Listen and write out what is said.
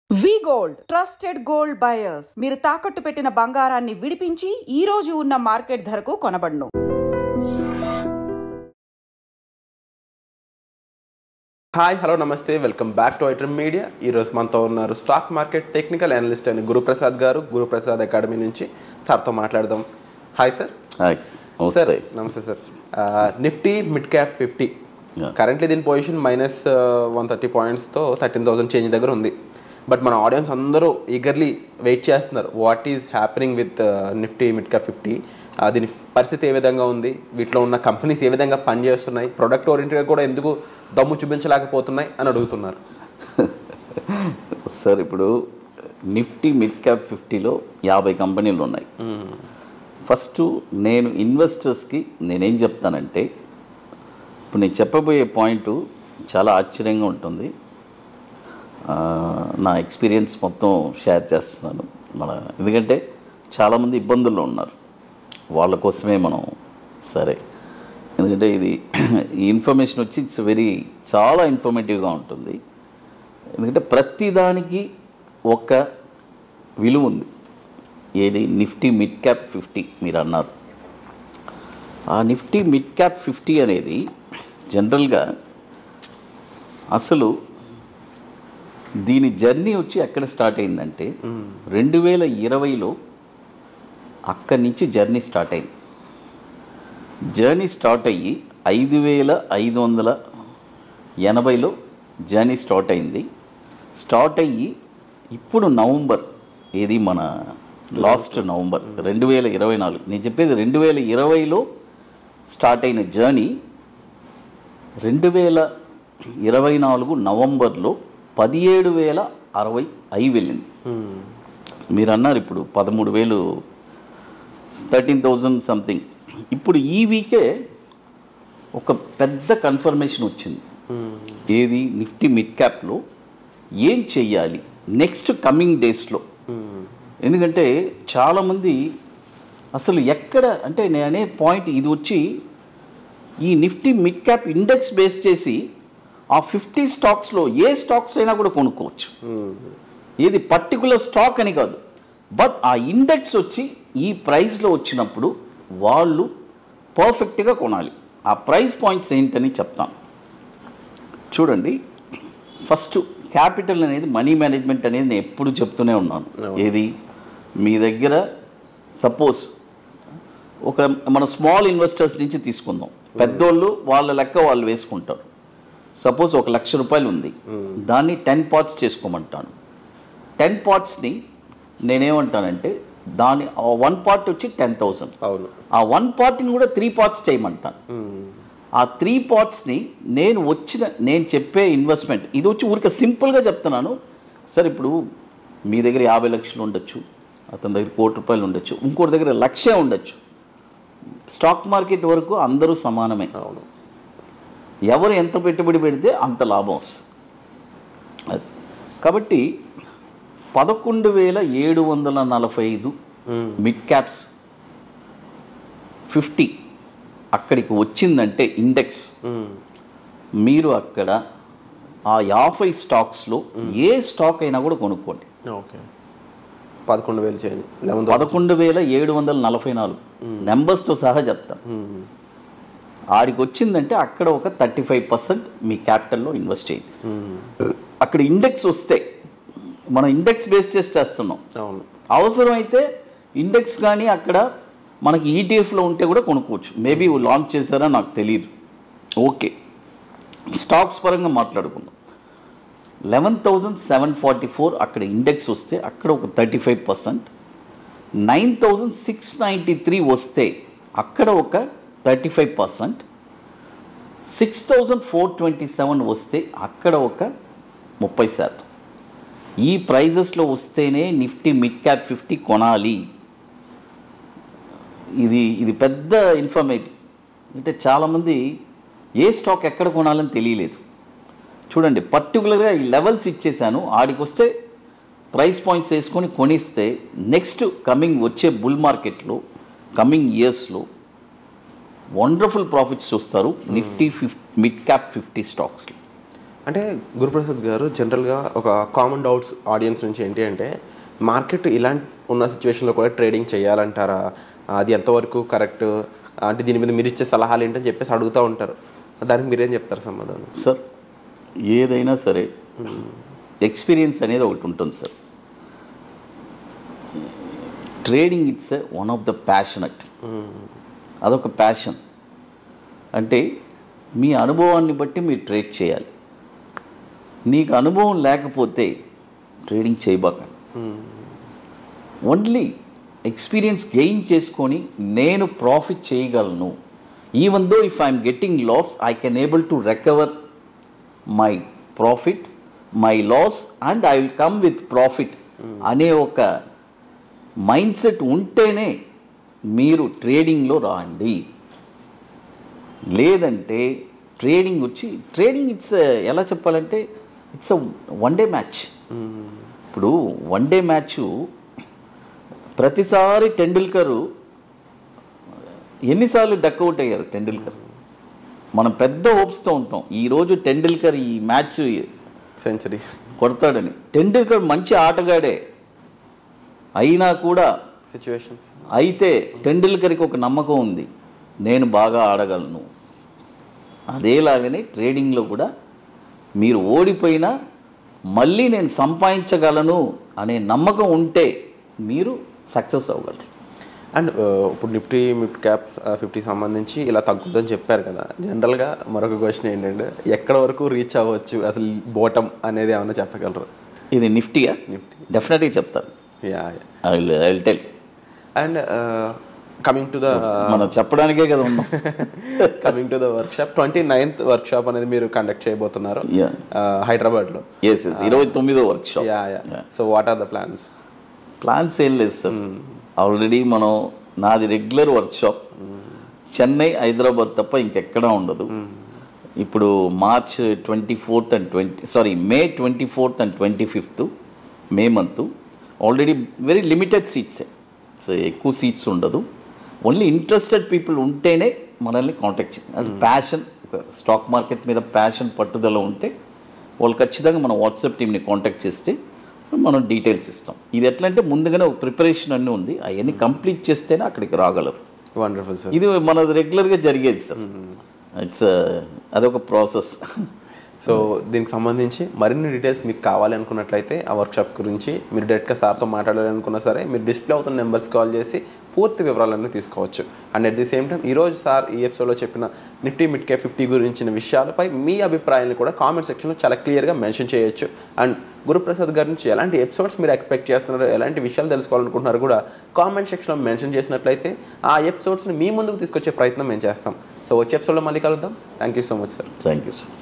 వి gold trusted gold buyers మీరు తాకట్టు పెట్టిన బంగారాన్ని విడిపించి ఈ రోజు ఉన్న మార్కెట్ ధరకు కొనబడును. హాయ్ హలో నమస్తే welcome back to item media. ఈరోజు మనతో ఉన్నారు స్టాక్ మార్కెట్ టెక్నికల్ అనలిస్ట్ అని గురుప్రసాద్ గారు, గురుప్రసాద్ అకాడమీ నుంచి. సార్తో మాట్లాడదాం. Hi sir. Hi sir. నమస్తే sir. Nifty mid cap 50 currently దీని పొజిషన్ -130 పాయింట్స్తో 13,000 చేంజ్ దగ్గర ఉంది. బట్ మన ఆడియన్స్ అందరూ ఈగర్లీ వెయిట్ చేస్తున్నారు what is happening with Nifty mid cap 50. దీని పరిస్థితి ఏ విధంగా ఉంది, వీటిలో ఉన్న కంపెనీస్ ఏ విధంగా పనిచేస్తున్నాయి, ప్రొడక్ట్ ఓరియంటెడ్గా కూడా ఎందుకు దమ్ము చూపించలేకపోతున్నాయి అని అడుగుతున్నారు. సార్, ఇప్పుడు నిఫ్టీ మిడ్ క్యాప్ 50లో 50 కంపెనీలు ఉన్నాయి. ఫస్ట్ నేను ఇన్వెస్టర్స్కి నేనేం చెప్తానంటే, ఇప్పుడు నేను చెప్పబోయే పాయింట్ చాలా ఆశ్చర్యంగా ఉంటుంది. నా ఎక్స్పీరియన్స్ మొత్తం షేర్ చేస్తున్నాను. ఎందుకంటే చాలామంది ఇబ్బందుల్లో ఉన్నారు, వాళ్ళ కోసమే మనం. సరే, ఎందుకంటే ఈ ఇన్ఫర్మేషన్ వచ్చి చాలా ఇన్ఫర్మేటివ్గా ఉంటుంది. ఎందుకంటే ప్రతిదానికి ఒక విలువ ఉంది. ఏది? నిఫ్టీ మిడ్ క్యాప్ 50 మీరు అన్నారు. ఆ నిఫ్టీ మిడ్ క్యాప్ 50 అనేది జనరల్గా అసలు దీని జర్నీ వచ్చి ఎక్కడ స్టార్ట్ అయిందంటే 2020లో అక్కడి నుంచి జర్నీ స్టార్ట్ అయింది. జర్నీ స్టార్ట్ అయ్యి 5,580లో జర్నీ స్టార్ట్ అయింది. స్టార్ట్ అయ్యి ఇప్పుడు నవంబర్, ఏది మన లాస్ట్ నవంబర్ 2024, నేను చెప్పేది 2020లో స్టార్ట్ అయిన జర్నీ 2024 నవంబర్లో 17,060 వెళ్ళింది. మీరు అన్నారు ఇప్పుడు 13,000, 13,000 సంథింగ్. ఇప్పుడు ఈ వీకే ఒక పెద్ద కన్ఫర్మేషన్ వచ్చింది. ఏది? నిఫ్టీ మిడ్ క్యాప్లో ఏం చెయ్యాలి నెక్స్ట్ కమింగ్ డేస్లో. ఎందుకంటే చాలామంది అసలు ఎక్కడ అంటే నేనే పాయింట్ ఇది వచ్చి ఈ Nifty mid cap index base చేసి ఆ 50 స్టాక్స్లో ఏ స్టాక్స్ అయినా కూడా కొనుక్కోవచ్చు. ఏది పర్టికులర్ స్టాక్ అని కాదు, బట్ ఆ ఇండెక్స్ వచ్చి ఈ ప్రైస్లో వచ్చినప్పుడు వాళ్ళు పర్ఫెక్ట్గా కొనాలి. ఆ ప్రైస్ పాయింట్స్ ఏంటని చెప్తాను. చూడండి, ఫస్ట్ క్యాపిటల్ అనేది, మనీ మేనేజ్మెంట్ అనేది నేను ఎప్పుడు చెప్తూనే ఉన్నాను. ఏది? మీ దగ్గర సపోజ్ మన స్మాల్ ఇన్వెస్టర్స్ నుంచి తీసుకుందాం. పెద్దోళ్ళు వాళ్ళ లెక్క వాళ్ళు వేసుకుంటారు. సపోజ్ 1,00,000 రూపాయలు ఉంది, దాన్ని 10 పార్ట్స్ చేసుకోమంటాను. 10 పార్ట్స్ని నేనేమంటానంటే దాని 1 పార్ట్ వచ్చి 10,000. అవును. ఆ 1 పార్ట్ని కూడా 3 పార్ట్స్ చేయమంటాను. ఆ 3 పార్ట్స్ని నేను చెప్పే ఇన్వెస్ట్మెంట్ ఇది వచ్చి ఊరికే సింపుల్గా చెప్తున్నాను. సార్, ఇప్పుడు మీ దగ్గర 50 లక్షలు ఉండొచ్చు, అతని దగ్గర 1,00,00,000 రూపాయలు ఉండొచ్చు, ఇంకోటి దగ్గర 1,00,000 ఉండొచ్చు. స్టాక్ మార్కెట్ వరకు అందరూ సమానమే. అవును. ఎవరు ఎంత పెట్టుబడి పెడితే అంత లాభం వస్తుంది. అది కాబట్టి 11,745 మిడ్ క్యాప్స్ 50 అక్కడికి వచ్చిందంటే ఇండెక్స్, మీరు అక్కడ ఆ 50 స్టాక్స్లో ఏ స్టాక్ అయినా కూడా కొనుక్కోండి. ఓకే. 11,000 చేయండి. 11,744 నెంబర్స్తో సహా చెప్తాను. ఆడికి వచ్చిందంటే అక్కడ ఒక 35% మీ క్యాపిటల్లో ఇన్వెస్ట్ చేయండి. అక్కడ ఇండెక్స్ వస్తే మనం ఇండెక్స్ బేస్ చేస్తున్నాం. అవును. అవసరమైతే ఇండెక్స్ కానీ అక్కడ మనకి ఈటీఎఫ్లో ఉంటే కూడా కొనుక్కోవచ్చు. మేబీ లాంచ్ చేశారా నాకు తెలియదు. ఓకే, స్టాక్స్ పరంగా మాట్లాడుకుందాం. 11,744 అక్కడ ఇండెక్స్ వస్తే అక్కడ ఒక 35%, 9,693 వస్తే అక్కడ ఒక 35%, 6,427 వస్తే అక్కడ ఒక 30%. ఈ ప్రైజెస్లో వస్తేనే నిఫ్టీ మిడ్ క్యాప్ 50 కొనాలి. ఇది పెద్ద ఇన్ఫర్మేటివ్. అంటే చాలామంది ఏ స్టాక్ ఎక్కడ కొనాలని తెలియలేదు. చూడండి, పర్టికులర్గా ఈ లెవెల్స్ ఇచ్చేసాను. ఆడికి వస్తే ప్రైస్ పాయింట్స్ వేసుకొని కొనిస్తే నెక్స్ట్ కమింగ్ వచ్చే బుల్ మార్కెట్లో కమింగ్ ఇయర్స్లో వండర్ఫుల్ ప్రాఫిట్స్ చూస్తారు నిఫ్టీ మిడ్ క్యాప్ 50 స్టాక్స్లో. అంటే గురుప్రసాద్ గారు జనరల్గా ఒక కామన్ డౌట్స్ ఆడియన్స్ నుంచి ఏంటి అంటే మార్కెట్ ఇలాంటి ఉన్న సిచ్యువేషన్లో కూడా ట్రేడింగ్ చేయాలంటారా, అది ఎంతవరకు కరెక్ట్, అంటే దీని మీద మీరు ఇచ్చే సలహాలు ఏంటని చెప్పేసి అడుగుతూ ఉంటారు. దానికి మీరేం చెప్తారు సమాధానం? సార్ ఏదైనా సరే ఎక్స్పీరియన్స్ అనేది ఒకటి ఉంటుంది sir. Trading it's one of the passionate, అదొక ప్యాషన్. అంటే మీ అనుభవాన్ని బట్టి మీరు ట్రేడ్ చేయాలి. నీకు అనుభవం లేకపోతే ట్రేడింగ్ చేయబాకండి. ఓన్లీ ఎక్స్పీరియన్స్ గెయిన్ చేసుకొని నేను ప్రాఫిట్ చేయగలను, even though if I'm getting loss I can able to recover my profit, my loss and I will come with profit అనే ఒక మైండ్ సెట్ ఉంటేనే మీరు ట్రేడింగ్లో రాండి. లేదంటే ట్రేడింగ్ ఇట్స్ ఎలా చెప్పాలంటే ఇట్స్ వన్ డే మ్యాచ్. ఇప్పుడు వన్ డే మ్యాచ్ ప్రతిసారి టెండూల్కర్ ఎన్నిసార్లు డక్అవుట్ అయ్యారు టెండూల్కర్, మనం పెద్ద హోప్స్తో ఉంటాం ఈరోజు టెండూల్కర్ ఈ మ్యాచ్ సెంచరీ కొడతాడని. టెండూల్కర్ మంచి ఆటగాడే అయినా కూడా సిచ్యువేషన్స్ అయితే టెండూల్కర్కి ఒక నమ్మకం ఉంది, నేను బాగా ఆడగలను. అదేలాగనే ట్రేడింగ్లో కూడా మీరు ఓడిపోయినా మళ్ళీ నేను సంపాదించగలను అనే నమ్మకం ఉంటే మీరు సక్సెస్ అవ్వగలరు. అండ్ ఇప్పుడు నిఫ్టీ మిడ్ క్యాప్ 50 సంబంధించి ఇలా తగ్గుతుందని చెప్పారు కదా, జనరల్గా మరొక క్వశ్చన్ ఏంటంటే ఎక్కడ వరకు రీచ్ అవ్వచ్చు అసలు బాటమ్ అనేది ఏమైనా చెప్పగలరు? ఇది నిఫ్టీయా? నిఫ్టీ డెఫినెట్గా చెప్తాను. I will tell. And coming to the మనం చెప్పడానికే కదా ఉన్నాం. Coming to the workshop 29th workshop అనేది మీరు కండక్ట్ చేయబోతున్నారు హైదరాబాద్లో. 29వ workshop. So what are the plans ఏం లేదు సార్. ఆల్రెడీ మనం నాది రెగ్యులర్ వర్క్షాప్ చెన్నై, హైదరాబాద్ తప్ప ఇంకెక్కడా ఉండదు. ఇప్పుడు March 24th and May 24th and 25th May month already very limited సీట్సే, సో ఎక్కువ సీట్స్ ఉండదు. ఓన్లీ ఇంట్రెస్టెడ్ పీపుల్ ఉంటేనే మనల్ని కాంటాక్ట్ చేయండి. అది ప్యాషన్, స్టాక్ మార్కెట్ మీద ప్యాషన్ పట్టుదల ఉంటే వాళ్ళు ఖచ్చితంగా మన వాట్సాప్ టీమ్ని కాంటాక్ట్ చేస్తే మనం డీటెయిల్స్ ఇస్తాం. ఇది ఎట్లా అంటే ముందుగానే ఒక ప్రిపరేషన్ అన్నీ ఉంది, అవన్నీ కంప్లీట్ చేస్తేనే అక్కడికి రాగలరు. Wonderful sir. ఇది మనది రెగ్యులర్గా జరిగేది సార్. ఇట్స్ అదొక ప్రాసెస్. సో దీనికి సంబంధించి మరిన్ని డీటెయిల్స్ మీకు కావాలి అనుకున్నట్లయితే ఆ వర్క్షాప్ గురించి మీరు డైరెక్ట్గా సార్తో మాట్లాడాలనుకున్నా సరే మీరు డిస్ప్లే అవుతున్న నెంబర్స్ కాల్ చేసి పూర్తి వివరాలన్నీ తీసుకోవచ్చు. And at the same time ఈరోజు సార్ ఈ ఎపిసోడ్లో చెప్పిన నిఫ్టీ మిడ్ క్యాప్ 50 గురించిన విషయాలపై మీ అభిప్రాయాన్ని కూడా కామెంట్ సెక్షన్లో చాలా క్లియర్గా మెన్షన్ చేయొచ్చు. అండ్ గురుప్రసాద్ గారి నుంచి ఎలాంటి ఎపిసోడ్స్ మీరు ఎక్స్పెక్ట్ చేస్తున్నారు, ఎలాంటి విషయాలు తెలుసుకోవాలనుకుంటున్నారు కూడా కామెంట్ సెక్షన్లో మెన్షన్ చేసినట్లయితే ఆ ఎపిసోడ్స్ని మీ ముందుకు తీసుకొచ్చే ప్రయత్నం మేము చేస్తాం. సో వచ్చే ఎపిసోడ్లో మళ్ళీ కలుద్దాం. Thank you so much sir. Thank you sir.